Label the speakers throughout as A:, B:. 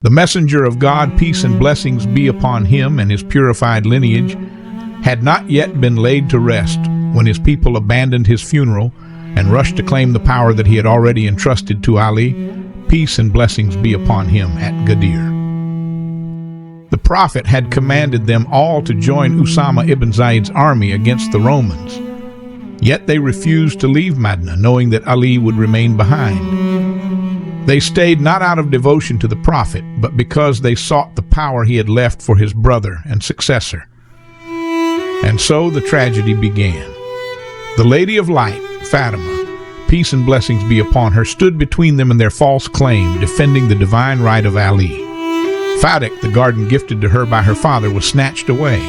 A: The messenger of God, peace and blessings be upon him and his purified lineage, had not yet been laid to rest when his people abandoned his funeral and rushed to claim the power that he had already entrusted to Ali, peace and blessings be upon him, at Ghadir. The Prophet had commanded them all to join Usama ibn Zayd's army against the Romans. Yet they refused to leave Madinah, knowing that Ali would remain behind. They stayed not out of devotion to the Prophet, but because they sought the power he had left for his brother and successor. And so the tragedy began. The Lady of Light, Fatima, peace and blessings be upon her, stood between them and their false claim, defending the divine right of Ali. Fadak, the garden gifted to her by her father, was snatched away.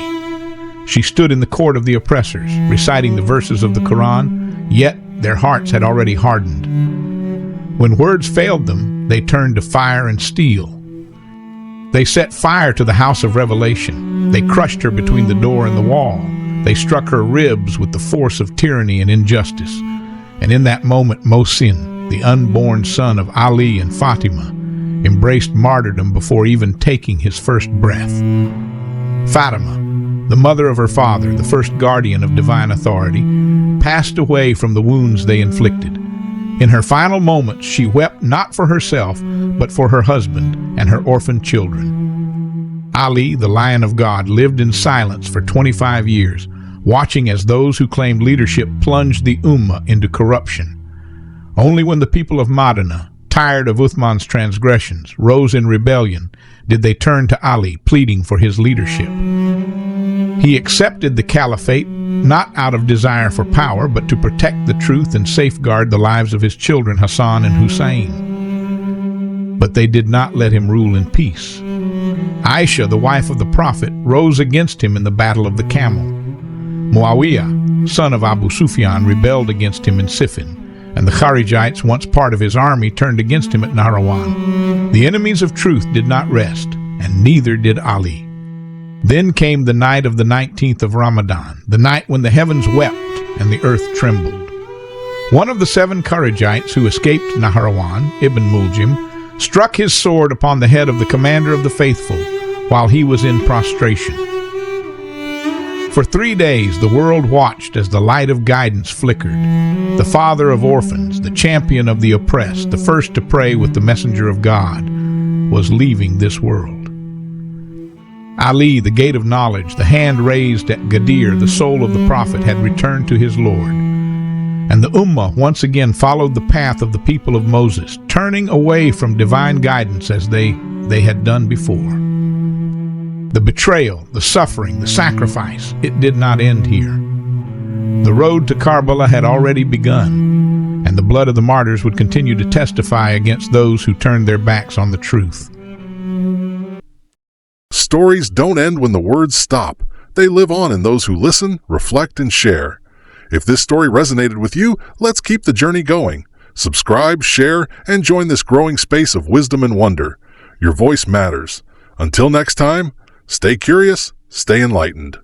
A: She stood in the court of the oppressors, reciting the verses of the Quran, yet their hearts had already hardened. When words failed them, they turned to fire and steel. They set fire to the house of revelation. They crushed her between the door and the wall. They struck her ribs with the force of tyranny and injustice. And in that moment, Mohsin, the unborn son of Ali and Fatima, embraced martyrdom before even taking his first breath. Fatima, the mother of her father, the first guardian of divine authority, passed away from the wounds they inflicted. In her final moments, she wept not for herself, but for her husband and her orphaned children. Ali, the Lion of God, lived in silence for 25 years, watching as those who claimed leadership plunged the Ummah into corruption. Only when the people of Madinah, tired of Uthman's transgressions, rose in rebellion, did they turn to Ali, pleading for his leadership. He accepted the caliphate not out of desire for power, but to protect the truth and safeguard the lives of his children Hassan and Hussein. But they did not let him rule in peace. Aisha, the wife of the Prophet, rose against him in the Battle of the Camel. Muawiyah, son of Abu Sufyan, rebelled against him in Siffin, and the Kharijites, once part of his army, turned against him at Nahrawan. The enemies of truth did not rest, and neither did Ali. Then came the night of the 19th of Ramadan, the night when the heavens wept and the earth trembled. One of the 7 Kharijites who escaped Nahrawan, Ibn Muljim, struck his sword upon the head of the commander of the faithful while he was in prostration. For 3 days the world watched as the light of guidance flickered. The father of orphans, the champion of the oppressed, the first to pray with the messenger of God, was leaving this world. Ali, the gate of knowledge, the hand raised at Ghadir, the soul of the Prophet, had returned to his Lord. And the Ummah once again followed the path of the people of Moses, turning away from divine guidance as they had done before. The betrayal, the suffering, the sacrifice, it did not end here. The road to Karbala had already begun, and the blood of the martyrs would continue to testify against those who turned their backs on the truth.
B: Stories don't end when the words stop. They live on in those who listen, reflect, and share. If this story resonated with you, let's keep the journey going. Subscribe, share, and join this growing space of wisdom and wonder. Your voice matters. Until next time, stay curious, stay enlightened.